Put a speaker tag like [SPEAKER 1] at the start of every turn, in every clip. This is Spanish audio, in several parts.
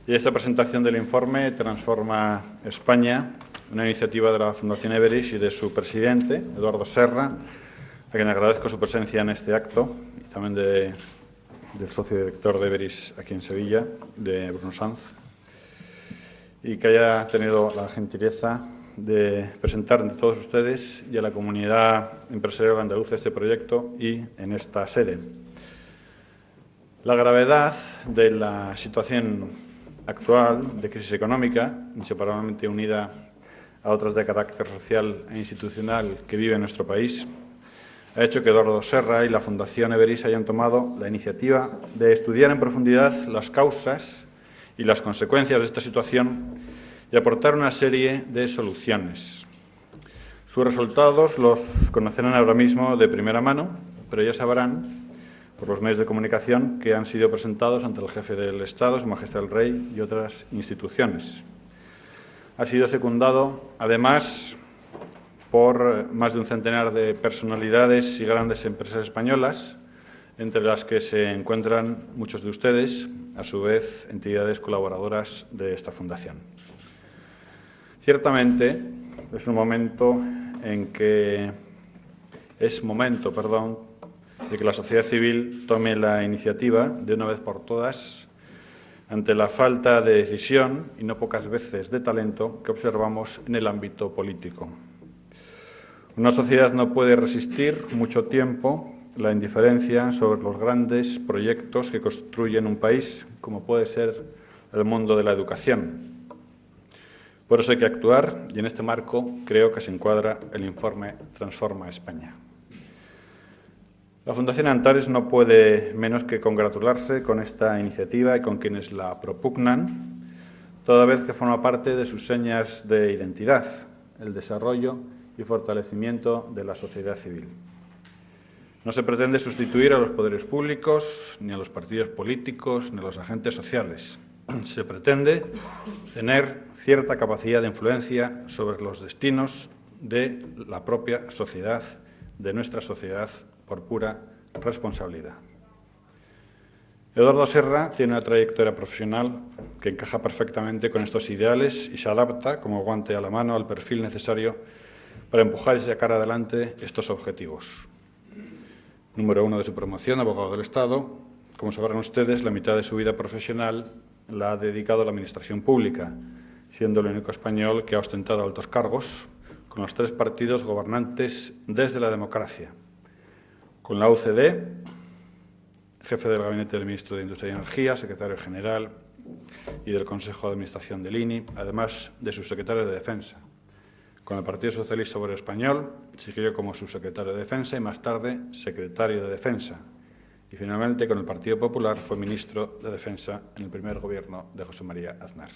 [SPEAKER 1] Y esta presentación del informe Transforma España, una iniciativa de la Fundación Everis y de su presidente, Eduardo Serra, a quien agradezco su presencia en este acto, y también del socio director de Everis aquí en Sevilla, de Bruno Sanz, y que haya tenido la gentileza de presentar ante todos ustedes y a la comunidad empresarial andaluza este proyecto y en esta sede. La gravedad de la situación actual de crisis económica, inseparablemente unida a otras de carácter social e institucional que vive nuestro país, ha hecho que Eduardo Serra y la Fundación Everis hayan tomado la iniciativa de estudiar en profundidad las causas y las consecuencias de esta situación y aportar una serie de soluciones. Sus resultados los conocerán ahora mismo de primera mano, pero ya sabrán, por los medios de comunicación, que han sido presentados ante el jefe del Estado, Su Majestad el Rey, y otras instituciones. Ha sido secundado, además, por más de un centenar de personalidades y grandes empresas españolas, entre las que se encuentran muchos de ustedes, a su vez, entidades colaboradoras de esta fundación. Ciertamente, es momento de que la sociedad civil tome la iniciativa, de una vez por todas, ante la falta de decisión, y no pocas veces de talento, que observamos en el ámbito político. Una sociedad no puede resistir mucho tiempo la indiferencia sobre los grandes proyectos que construyen un país, como puede ser el mundo de la educación. Por eso hay que actuar, y en este marco creo que se encuadra el informe Transforma España. La Fundación Antares no puede menos que congratularse con esta iniciativa y con quienes la propugnan, toda vez que forma parte de sus señas de identidad, el desarrollo y fortalecimiento de la sociedad civil. No se pretende sustituir a los poderes públicos, ni a los partidos políticos, ni a los agentes sociales. Se pretende tener cierta capacidad de influencia sobre los destinos de la propia sociedad, de nuestra sociedad, por pura responsabilidad. Eduardo Serra tiene una trayectoria profesional que encaja perfectamente con estos ideales y se adapta como guante a la mano al perfil necesario para empujar y sacar adelante estos objetivos. Número 1 de su promoción, abogado del Estado. Como sabrán ustedes, la mitad de su vida profesional la ha dedicado a la administración pública, siendo el único español que ha ostentado altos cargos con los 3 partidos gobernantes desde la democracia. Con la UCD, jefe del gabinete del ministro de Industria y Energía, secretario general y del Consejo de Administración del INI, además de subsecretario de Defensa. Con el Partido Socialista Obrero Español, siguió como subsecretario de Defensa y más tarde secretario de Defensa. Y finalmente, con el Partido Popular, fue ministro de Defensa en el primer gobierno de José María Aznar.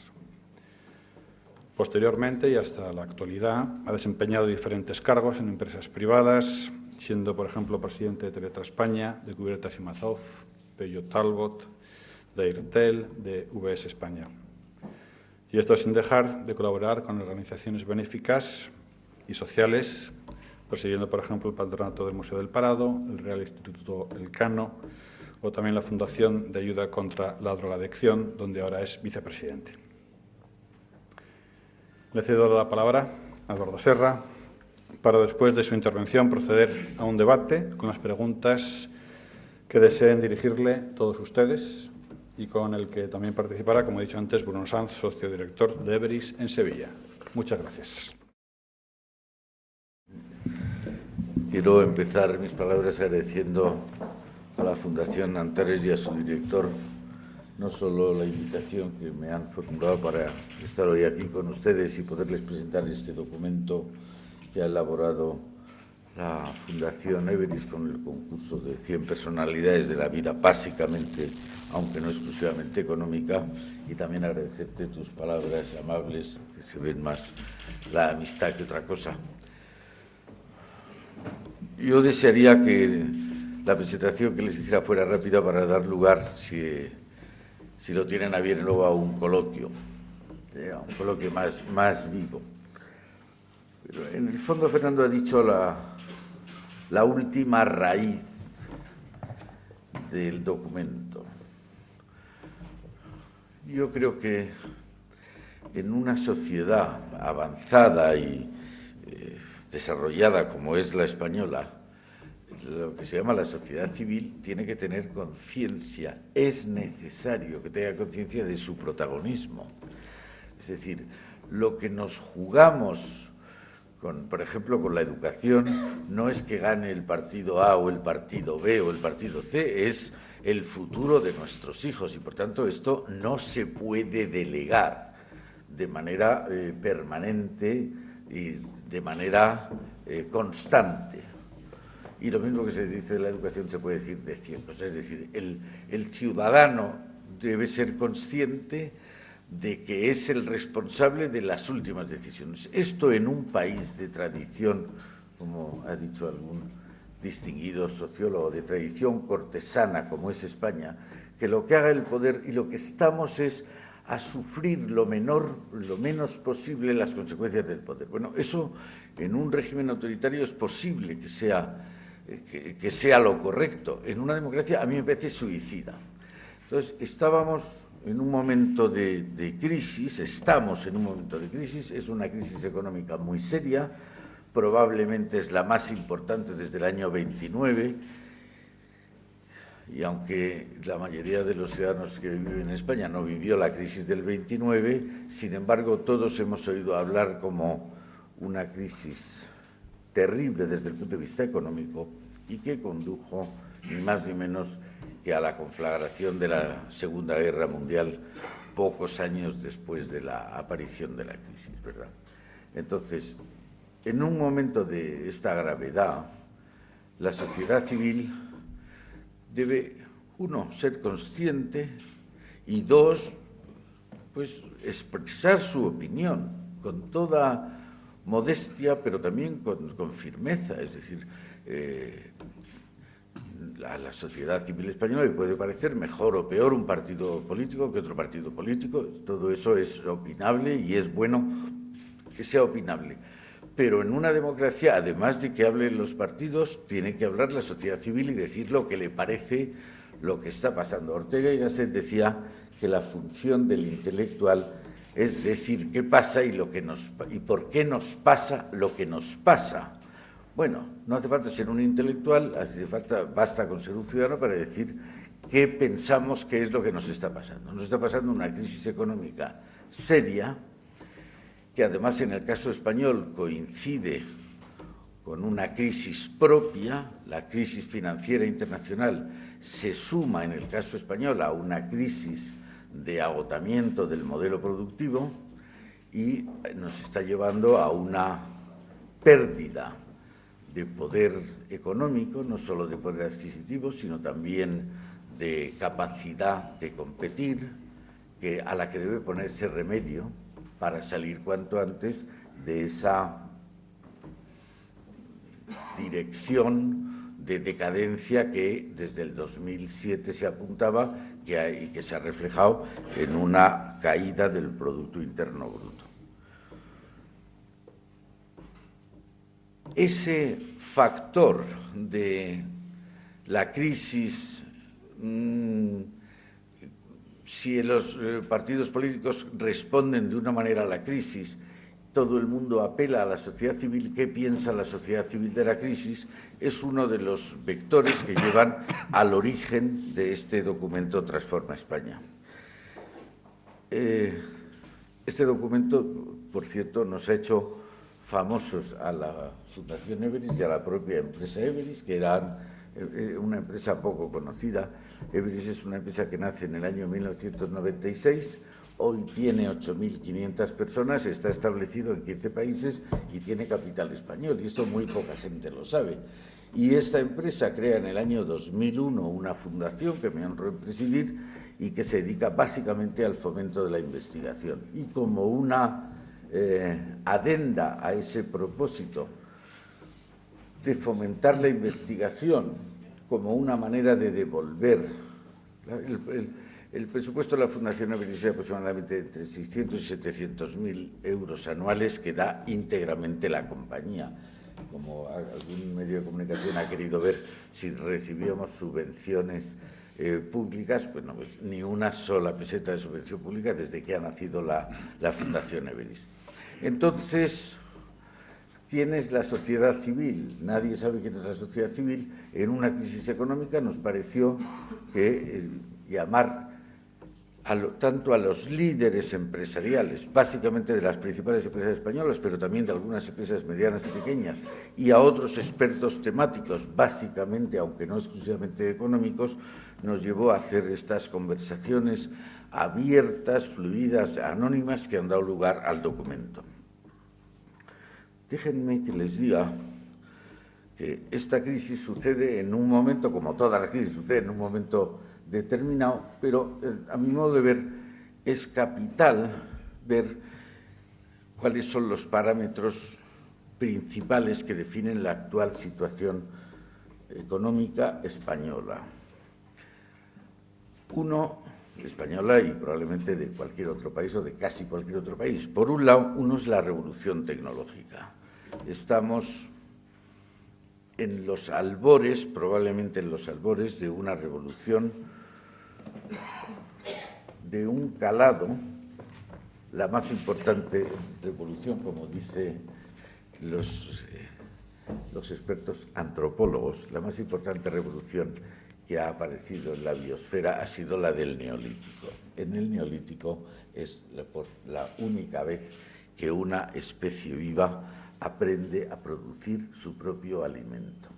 [SPEAKER 1] Posteriormente y hasta la actualidad ha desempeñado diferentes cargos en empresas privadas, siendo, por ejemplo, presidente de Teletra España, de Cubiertas y Mazoz, Peugeot Talbot, de Airtel, de VS España. Y esto sin dejar de colaborar con organizaciones benéficas y sociales, presidiendo, por ejemplo, el Patronato del Museo del Prado, el Real Instituto Elcano o también la Fundación de Ayuda contra la Drogadicción, donde ahora es vicepresidente. Le cedo la palabra a Eduardo Serra para, después de su intervención, proceder a un debate con las preguntas que deseen dirigirle todos ustedes y con el que también participará, como he dicho antes, Bruno Sanz, socio director de Everis en Sevilla. Muchas gracias.
[SPEAKER 2] Quiero empezar mis palabras agradeciendo a la Fundación Antares y a su director no solo la invitación que me han formulado para estar hoy aquí con ustedes y poderles presentar este documento que ha elaborado la Fundación Everis con el concurso de 100 personalidades de la vida, básicamente, aunque no exclusivamente económica, y también agradecerte tus palabras amables, que se ven más la amistad que otra cosa. Yo desearía que la presentación que les hiciera fuera rápida para dar lugar, si lo tienen a bien, luego a un coloquio más vivo. Pero en el fondo, Fernando ha dicho la última raíz del documento. Yo creo que en una sociedad avanzada y desarrollada como es la española, lo que se llama la sociedad civil tiene que tener conciencia, es necesario que tenga conciencia de su protagonismo. Es decir, lo que nos jugamos, por ejemplo, con la educación, no es que gane el partido A o el partido B o el partido C, es el futuro de nuestros hijos y, por tanto, esto no se puede delegar de manera permanente y de manera constante. Y lo mismo que se dice de la educación se puede decir de ciencias. Es decir, el ciudadano debe ser consciente de que es el responsable de las últimas decisiones. Esto en un país de tradición, como ha dicho algún distinguido sociólogo, de tradición cortesana como es España, que lo que haga el poder y lo que estamos es a sufrir lo menos posible las consecuencias del poder. Bueno, eso en un régimen autoritario es posible que sea lo correcto. En una democracia a mí me parece suicida. Entonces, estábamos en un momento de crisis, estamos en un momento de crisis, es una crisis económica muy seria, probablemente es la más importante desde el año 29, y aunque la mayoría de los ciudadanos que viven en España no vivió la crisis del 29, sin embargo, todos hemos oído hablar como una crisis terrible desde el punto de vista económico y que condujo ni más ni menos que a la conflagración de la Segunda Guerra Mundial pocos años después de la aparición de la crisis, ¿verdad? Entonces, en un momento de esta gravedad, la sociedad civil debe, uno, ser consciente y dos, pues expresar su opinión con toda modestia, pero también con firmeza. Es decir, a la sociedad civil española le puede parecer mejor o peor un partido político que otro partido político. Todo eso es opinable y es bueno que sea opinable. Pero en una democracia, además de que hablen los partidos, tiene que hablar la sociedad civil y decir lo que le parece lo que está pasando. Ortega y Gasset decía que la función del intelectual es decir qué pasa y por qué nos pasa lo que nos pasa. Bueno, no hace falta ser un intelectual, basta con ser un ciudadano para decir qué pensamos que es lo que nos está pasando. Nos está pasando una crisis económica seria, que además en el caso español coincide con una crisis propia. La crisis financiera internacional se suma en el caso español a una crisis de agotamiento del modelo productivo y nos está llevando a una pérdida de poder económico, no solo de poder adquisitivo, sino también de capacidad de competir, a la que debe ponerse remedio para salir cuanto antes de esa dirección de decadencia que desde el 2007 se apuntaba y que se ha reflejado en una caída del Producto Interno Bruto. Ese factor de la crisis, si los partidos políticos responden de una manera a la crisis, todo el mundo apela a la sociedad civil, ¿qué piensa la sociedad civil de la crisis? Es uno de los vectores que llevan al origen de este documento Transforma España. Este documento, por cierto, nos ha hecho famosos a la Fundación Everis y a la propia empresa Everis, que era una empresa poco conocida. Everis es una empresa que nace en el año 1996, hoy tiene 8.500 personas, está establecido en 15 países y tiene capital español, y esto muy poca gente lo sabe. Y esta empresa crea en el año 2001 una fundación que me honro en presidir y que se dedica básicamente al fomento de la investigación. Y como una adenda a ese propósito de fomentar la investigación como una manera de devolver el presupuesto de la Fundación Everis es aproximadamente entre 600 y 700.000 euros anuales que da íntegramente la compañía. Como algún medio de comunicación ha querido ver si recibíamos subvenciones públicas, bueno, pues ni una sola peseta de subvención pública desde que ha nacido la Fundación Everis. Entonces, ¿quién es la sociedad civil? Nadie sabe quién es la sociedad civil. En una crisis económica nos pareció que llamar tanto a los líderes empresariales, básicamente de las principales empresas españolas, pero también de algunas empresas medianas y pequeñas, y a otros expertos temáticos, básicamente, aunque no exclusivamente económicos, nos llevó a hacer estas conversaciones abiertas, fluidas, anónimas, que han dado lugar al documento. Déjenme que les diga que esta crisis sucede en un momento, como todas las crisis suceden en un momento determinado, pero a mi modo de ver es capital ver cuáles son los parámetros principales que definen la actual situación económica española. Uno, española y probablemente de cualquier otro país o de casi cualquier otro país. Por un lado, uno es la revolución tecnológica. Estamos en los albores, probablemente en los albores de una revolución de un calado, la más importante revolución, como dicen los expertos antropólogos, la más importante revolución que ha aparecido en la biosfera ha sido la del Neolítico. En el Neolítico es la única vez que una especie viva aprende a producir su propio alimento.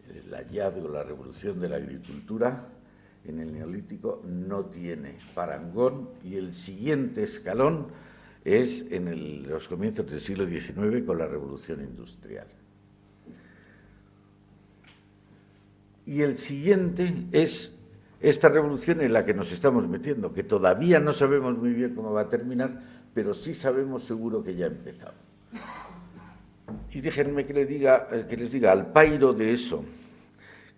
[SPEAKER 2] El hallazgo, la revolución de la agricultura en el Neolítico no tiene parangón, y el siguiente escalón es en los comienzos del siglo XIX con la revolución industrial. Y el siguiente es esta revolución en la que nos estamos metiendo, que todavía no sabemos muy bien cómo va a terminar, pero sí sabemos seguro que ya ha empezado. Y déjenme que les diga al pairo de eso,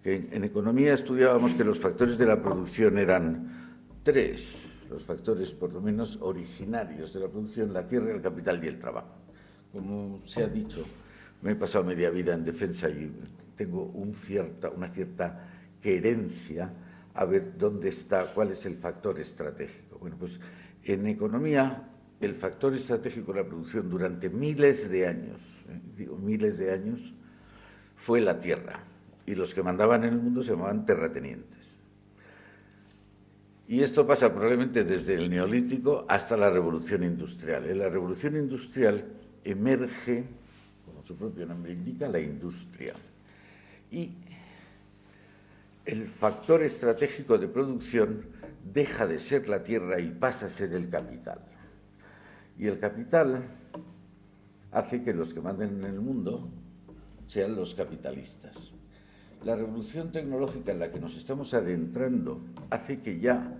[SPEAKER 2] que en economía estudiábamos que los factores de la producción eran tres, los factores por lo menos originarios de la producción: la tierra, el capital y el trabajo. Como se ha dicho, me he pasado media vida en defensa y tengo una cierta querencia a ver dónde está, cuál es el factor estratégico. Bueno, pues en economía el factor estratégico de la producción durante miles de años, miles de años, fue la tierra, y los que mandaban en el mundo se llamaban terratenientes. Y esto pasa probablemente desde el Neolítico hasta la Revolución Industrial. En la Revolución Industrial emerge, como su propio nombre indica, la industria. Y el factor estratégico de producción deja de ser la tierra y pasa a ser el capital. Y el capital hace que los que manden en el mundo sean los capitalistas. La revolución tecnológica en la que nos estamos adentrando hace que ya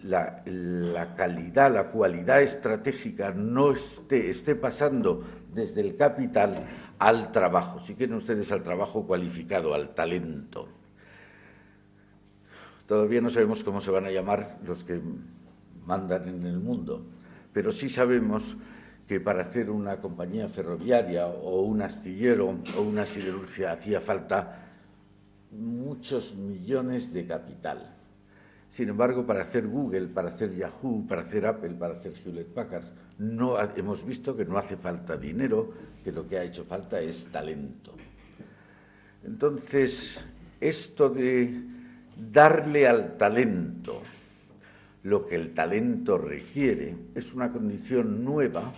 [SPEAKER 2] la calidad, la cualidad estratégica no esté pasando desde el capital al trabajo. Si quieren ustedes, al trabajo cualificado, al talento. Todavía no sabemos cómo se van a llamar los que mandan en el mundo, pero sí sabemos que para hacer una compañía ferroviaria o un astillero o una siderurgia hacía falta muchos millones de capital. Sin embargo, para hacer Google, para hacer Yahoo, para hacer Apple, para hacer Hewlett Packard, hemos visto que no hace falta dinero, que lo que ha hecho falta es talento. Entonces, esto de darle al talento lo que el talento requiere es una condición nueva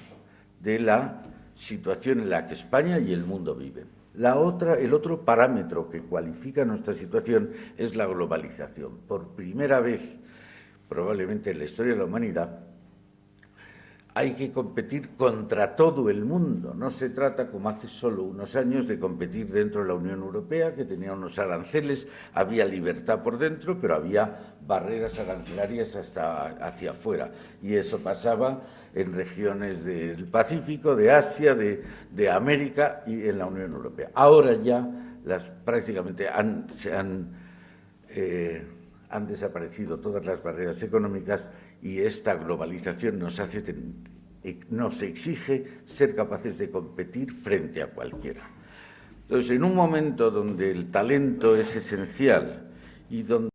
[SPEAKER 2] de la situación en la que España y el mundo viven. El otro parámetro que cualifica nuestra situación es la globalización. Por primera vez, probablemente en la historia de la humanidad, hay que competir contra todo el mundo. No se trata, como hace solo unos años, de competir dentro de la Unión Europea, que tenía unos aranceles, había libertad por dentro, pero había barreras arancelarias hacia afuera. Y eso pasaba en regiones del Pacífico, de Asia, de América y en la Unión Europea. Ahora ya prácticamente han desaparecido todas las barreras económicas, y esta globalización nos exige ser capaces de competir frente a cualquiera. Entonces, en un momento donde el talento es esencial y donde